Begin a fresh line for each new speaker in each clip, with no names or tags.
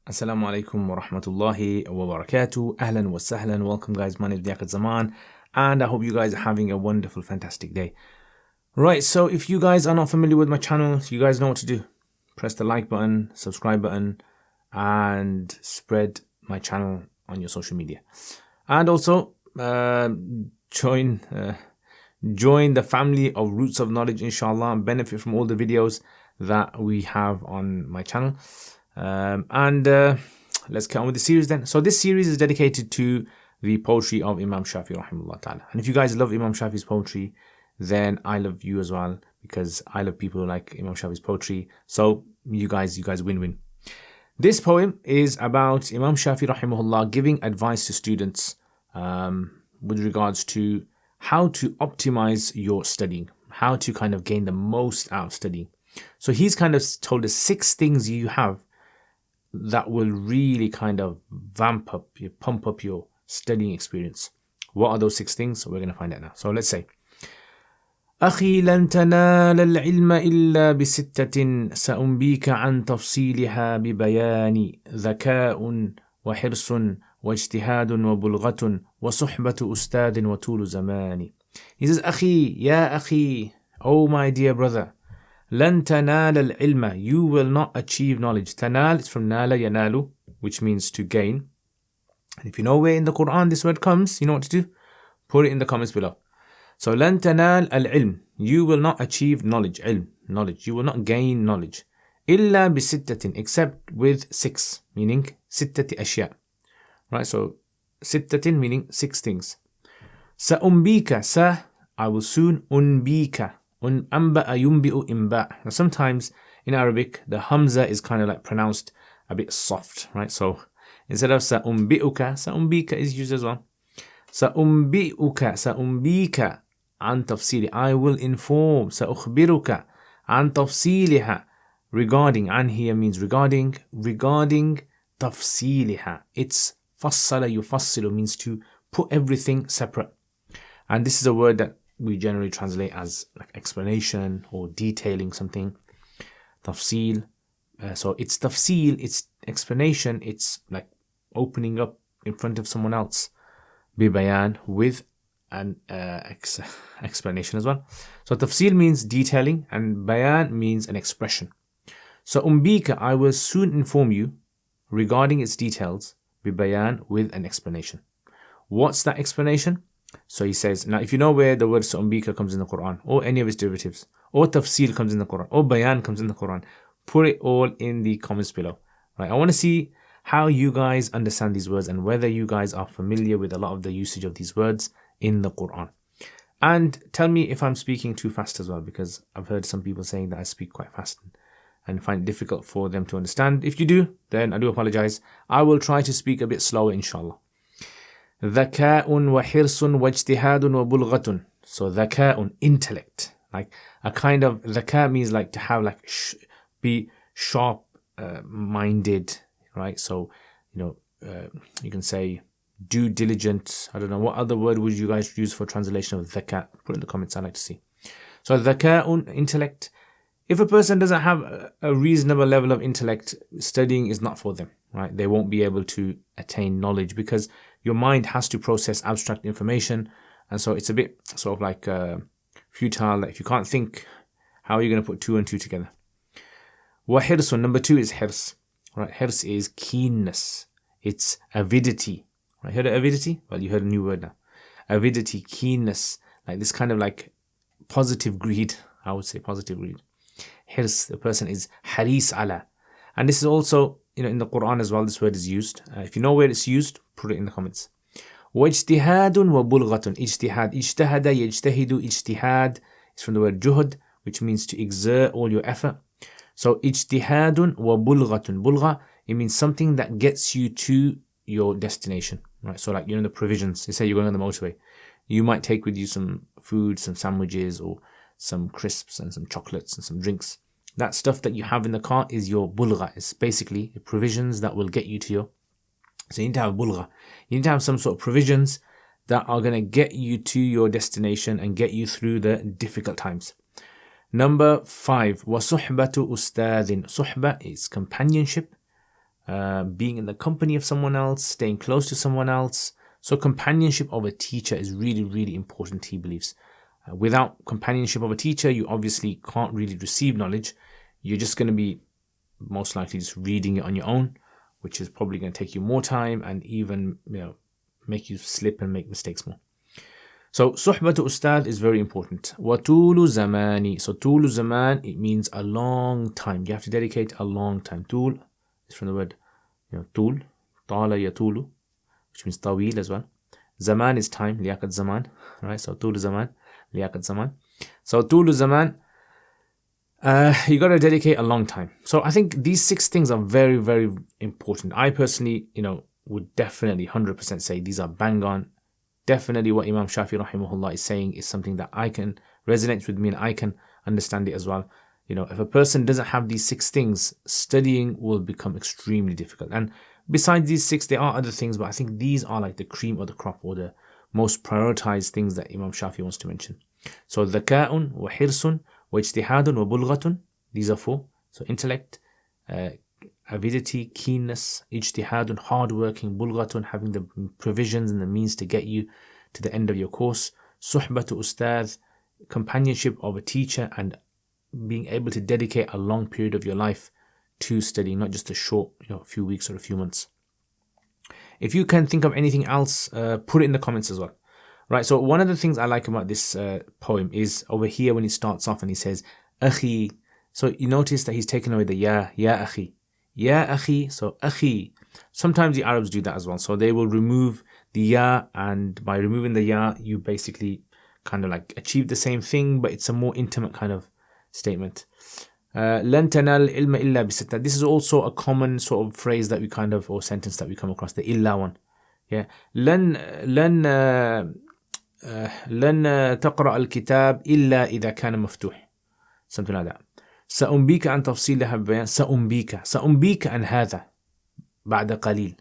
Assalamu alaikum wa rahmatullahi wa barakatuh. Ahlan wa sahlan. Welcome, guys. My name is Yaqut Zaman, and I hope you guys are having a wonderful, fantastic day. Right, so if you guys are not familiar with my channel, you guys know what to do. Press the like button, subscribe button, and spread my channel on your social media. And also, join the family of Roots of Knowledge, inshallah, and benefit from all the videos that we have on my channel. Let's get on with the series then. So this series is dedicated to the poetry of Imam Shafi rahimahullah ta'ala. And if you guys love Imam Shafi's poetry, then I love you as well, because I love people who like Imam Shafi's poetry. So you guys win-win. This poem is about Imam Shafi rahimahullah giving advice to students with regards to how to optimize your studying, how to kind of gain the most out of studying. So he's kind of told us 6 things you have that will really kind of pump up your studying experience. What are those 6 things? So we're going to find out now. So let's say, أخي لن تنال العلم إلا بستة سأنبيك عن تفصيلها ببيان ذكاء وحرص واجتهاد وبلغة وصحبة أستاذ وطول زمان. He says, أخي, يا أخي, oh my dear brother, لن تنال العلم, you will not achieve knowledge. تنال is from نال ينال, which means to gain. And if you know where in the Quran this word comes, you know what to do? Put it in the comments below. So لن تنال العلم, you will not achieve knowledge. علم, knowledge. You will not gain knowledge. إلا بستة, except with 6, meaning ستة أشياء. Right, so ستة meaning 6 things. سأنبيك, sa, I will soon, أنبيك. أنبأ ينبئ إنباء. Now sometimes in Arabic the hamza is kind of like pronounced a bit soft, right? So instead of سأنبئك is used as well. سأنبئك عن تفصيل, I will inform. سأخبرك عن تفصيلها, regarding. عن here means regarding تفصيلها. It's فصل يفصل, means to put everything separate. And this is a word that we generally translate as like explanation or detailing something. Tafsil. So it's tafsil, it's explanation, it's like opening up in front of someone else. Bibayan, with an explanation as well. So tafsil means detailing, and bayan means an expression. So umbika, I will soon inform you regarding its details. Bibayan, with an explanation. What's that explanation? So he says, now if you know where the word Sa'umbika comes in the Quran, or any of its derivatives, or tafsil comes in the Quran, or bayan comes in the Quran, put it all in the comments below. Right? I want to see how you guys understand these words and whether you guys are familiar with a lot of the usage of these words in the Quran. And tell me if I'm speaking too fast as well, because I've heard some people saying that I speak quite fast and find it difficult for them to understand. If you do, then I do apologize. I will try to speak a bit slower, inshallah. ذكاء وحرص واجتهاد وبلغة. So ذكاء, intellect, like a kind of ذكاء means like to have like be sharp minded, right? So you can say due diligent. I don't know what other word would you guys use for translation of ذكاء. Put in the comments, I'd like to see. So ذكاء, intellect. If a person doesn't have a reasonable level of intellect, studying is not for them, right? They won't be able to attain knowledge because your mind has to process abstract information, and so it's a bit sort of like futile. If you can't think, how are you going to put 2 and 2 together? وحرص, number 2 is hirs. Right? Hirs is keenness. It's avidity. Right? Heard of avidity? Well, you heard a new word now. Avidity, keenness, like this kind of like positive greed. I would say positive greed. Hirs, the person is haris ala. And this is also, in the Quran as well, this word is used. If you know where it's used, put it in the comments. وَاجْتِهَادٌ وَبُلْغَةٌ. Ijtihad. Ijtahada yajtahidu. Ijtihad is from the word juhud, which means to exert all your effort. So ijtihadun وَبُلْغَةٌ. Bulgha, it means something that gets you to your destination. Right? So like, the provisions. Say you're going on the motorway. You might take with you some food, some sandwiches, or some crisps and some chocolates and some drinks. That stuff that you have in the car is your bulgha. It's basically the provisions that will get you to your... So you need to have bulgha. You need to have some sort of provisions that are going to get you to your destination and get you through the difficult times. Number 5, وَصُحْبَةُ أُسْتَاذٍ. Suhba is companionship. being in the company of someone else, staying close to someone else. So companionship of a teacher is really, really important, he believes. Without companionship of a teacher, you obviously can't really receive knowledge. You're just going to be most likely just reading it on your own, which is probably going to take you more time and even make you slip and make mistakes more. So suhbatu ustad is very important. Watulu zamani. So tulu zaman, it means a long time. You have to dedicate a long time. Tul is from the word tul, tala yatulu, which means tawil as well. Zaman is time, liyakat zaman, right? So tulu zaman, liyakat zaman. So tulu zaman, you got to dedicate a long time. So I think these 6 things are very, very important. I personally, would definitely 100% say these are bang on. Definitely what Imam Shafi rahimahullah is saying is something that I can resonate with me and I can understand it as well. If a person doesn't have these 6 things, studying will become extremely difficult. And besides these 6, there are other things, but I think these are like the cream of the crop or the most prioritized things that Imam Shafi wants to mention. So dhaka'un wa hirsun wa ijtihadun wa bulghatun. These are 4. So intellect, avidity, keenness, ijtihadun, hardworking, bulghatun, having the provisions and the means to get you to the end of your course, suhbatu ustad, companionship of a teacher, and being able to dedicate a long period of your life to studying, not just a short few weeks or a few months. If you can think of anything else, put it in the comments as well. Right, so one of the things I like about this poem is over here when he starts off and he says, Akhi. So you notice that he's taken away the ya akhi. Ya akhi, so akhi. Sometimes the Arabs do that as well. So they will remove the ya, and by removing the ya, you basically kind of like achieve the same thing, but it's a more intimate kind of statement. لن تنال العلم إلا بستة. This is also a common sort of phrase that we or sentence that we come across, the illa one. Yeah. لن تقرأ الكتاب إلا إذا كان مفتوح. Something like that. سأنبيك عن تفصيلها ببيان. سأنبيك عن هذا بعد قليل.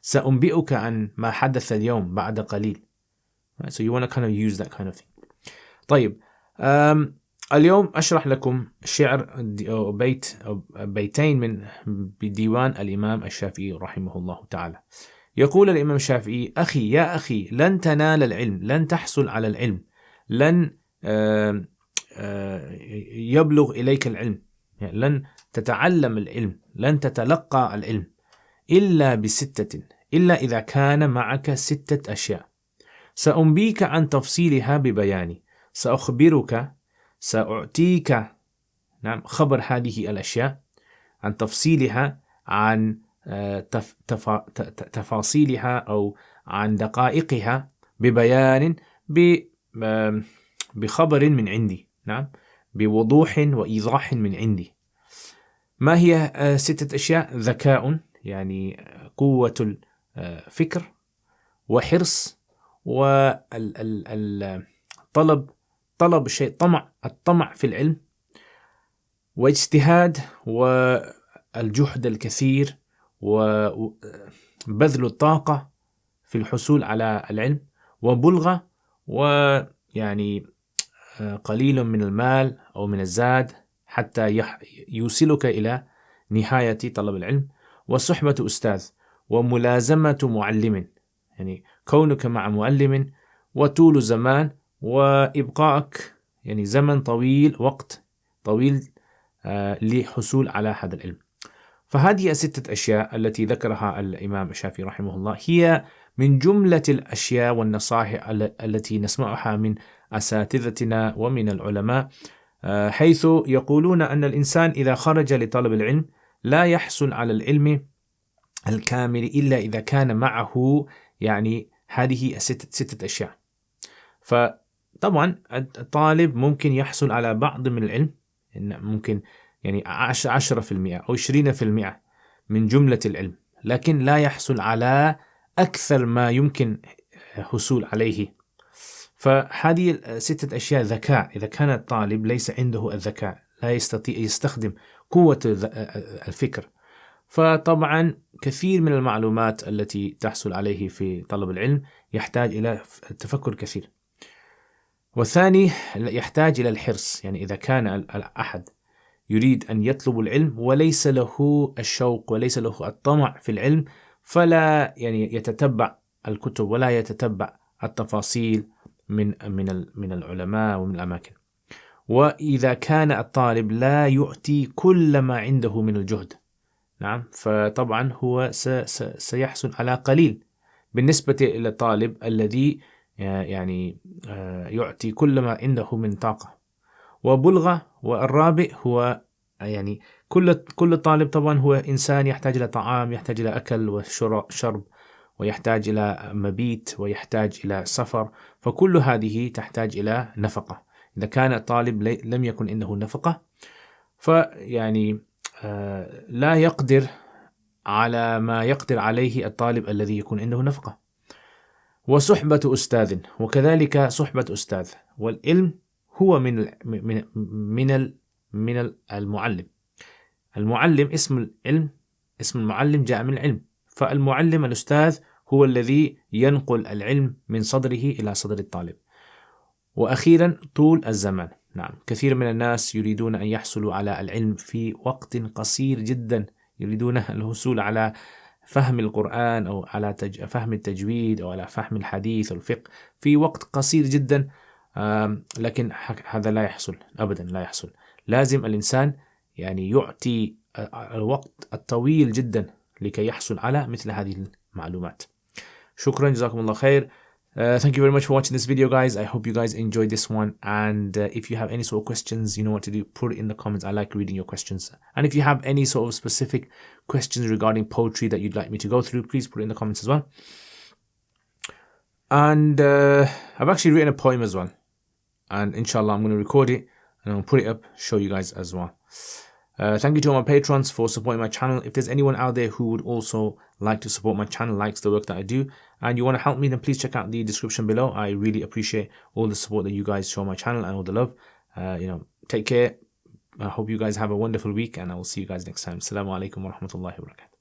سأنبئك عن ما حدث اليوم بعد قليل. Right? So you want to kind of use that kind of thing. طيب. اليوم أشرح لكم شعر أو بيتين من بديوان الإمام الشافعي رحمه الله تعالى. يقول الإمام الشافعي: أخي يا أخي، لن تنال العلم، لن تحصل على العلم، لن يبلغ إليك العلم، يعني لن تتعلم العلم، لن تتلقى العلم إلا بستة، إلا إذا كان معك 6 أشياء. سأنبيك عن تفصيلها ببياني، سأخبرك، سأعطيك خبر هذه الأشياء، عن تفصيلها، عن تفاصيلها أو عن دقائقها، ببيان، بخبر من عندي، بوضوح وإيضاح من عندي. ما هي 6 أشياء؟ ذكاء، يعني قوة الفكر، وحرص، طلب الشيء، الطمع في العلم، واجتهاد، والجهد الكثير، وبذل الطاقة في الحصول على العلم، وبلغة، ويعني قليل من المال أو من الزاد حتى يوصلك إلى نهاية طلب العلم، وصحبة أستاذ، وملازمة معلم، يعني كونك مع معلم، وطول زمان، وإبقائك يعني زمن طويل، وقت طويل لحصول على هذا العلم. فهذه 6 أشياء التي ذكرها الإمام الشافعي رحمه الله هي من جملة الأشياء والنصائح التي نسمعها من أساتذتنا ومن العلماء، حيث يقولون أن الإنسان إذا خرج لطلب العلم لا يحصل على العلم الكامل إلا إذا كان معه يعني هذه 6 أشياء. فطبعا الطالب ممكن يحصل على بعض من العلم، ممكن يعني 10% أو 20% من جملة العلم، لكن لا يحصل على أكثر ما يمكن حصول عليه. فهذه 6 أشياء: ذكاء، إذا كان الطالب ليس عنده الذكاء، لا يستطيع يستخدم قوة الفكر، فطبعا كثير من المعلومات التي تحصل عليه في طلب العلم يحتاج إلى تفكر كثير. والثاني يحتاج إلى الحرص، يعني إذا كان الأحد يريد أن يطلب العلم وليس له الشوق وليس له الطمع في العلم، فلا يعني يتتبع الكتب ولا يتتبع التفاصيل من العلماء ومن الأماكن. وإذا كان الطالب لا يؤتي كل ما عنده من الجهد، نعم، فطبعا هو سيحصل على قليل بالنسبة إلى الطالب الذي يعني يعطي كل ما عنده من طاقة وبلغة. والرابع هو يعني كل طالب طبعا هو إنسان يحتاج إلى طعام، يحتاج إلى أكل وشرب، ويحتاج إلى مبيت، ويحتاج إلى سفر، فكل هذه تحتاج إلى نفقة. إذا كان الطالب لم يكن عنده نفقة فيعني لا يقدر على ما يقدر عليه الطالب الذي يكون عنده نفقة. وصحبة أستاذ، وكذلك صحبة أستاذ. والعلم هو من المعلم. المعلم اسم العلم، اسم المعلم جاء من العلم، فالمعلم الأستاذ هو الذي ينقل العلم من صدره إلى صدر الطالب. وأخيرا طول الزمان. نعم، كثير من الناس يريدون أن يحصلوا على العلم في وقت قصير جدا، يريدون الحصول على فهم القرآن أو على فهم التجويد أو على فهم الحديث والفقه في وقت قصير جدا، لكن هذا لا يحصل أبدا، لا يحصل. لازم الإنسان يعني يعطي الوقت الطويل جدا لكي يحصل على مثل هذه المعلومات. شكرا، جزاكم الله خير. Thank you very much for watching this video, guys. I hope you guys enjoyed this one. And if you have any sort of questions, you know what to do. Put it in the comments. I like reading your questions. And if you have any sort of specific questions regarding poetry that you'd like me to go through, please put it in the comments as well. And I've actually written a poem as well. And inshallah, I'm going to record it and I'll put it up, show you guys as well. Thank you to all my patrons for supporting my channel. If there's anyone out there who would also like to support my channel, likes the work that I do, and you want to help me, then please check out the description below. I really appreciate all the support that you guys show my channel and all the love. Take care. I hope you guys have a wonderful week, and I will see you guys next time. Assalamu alaikum wa rahmatullahi wa barakatuh.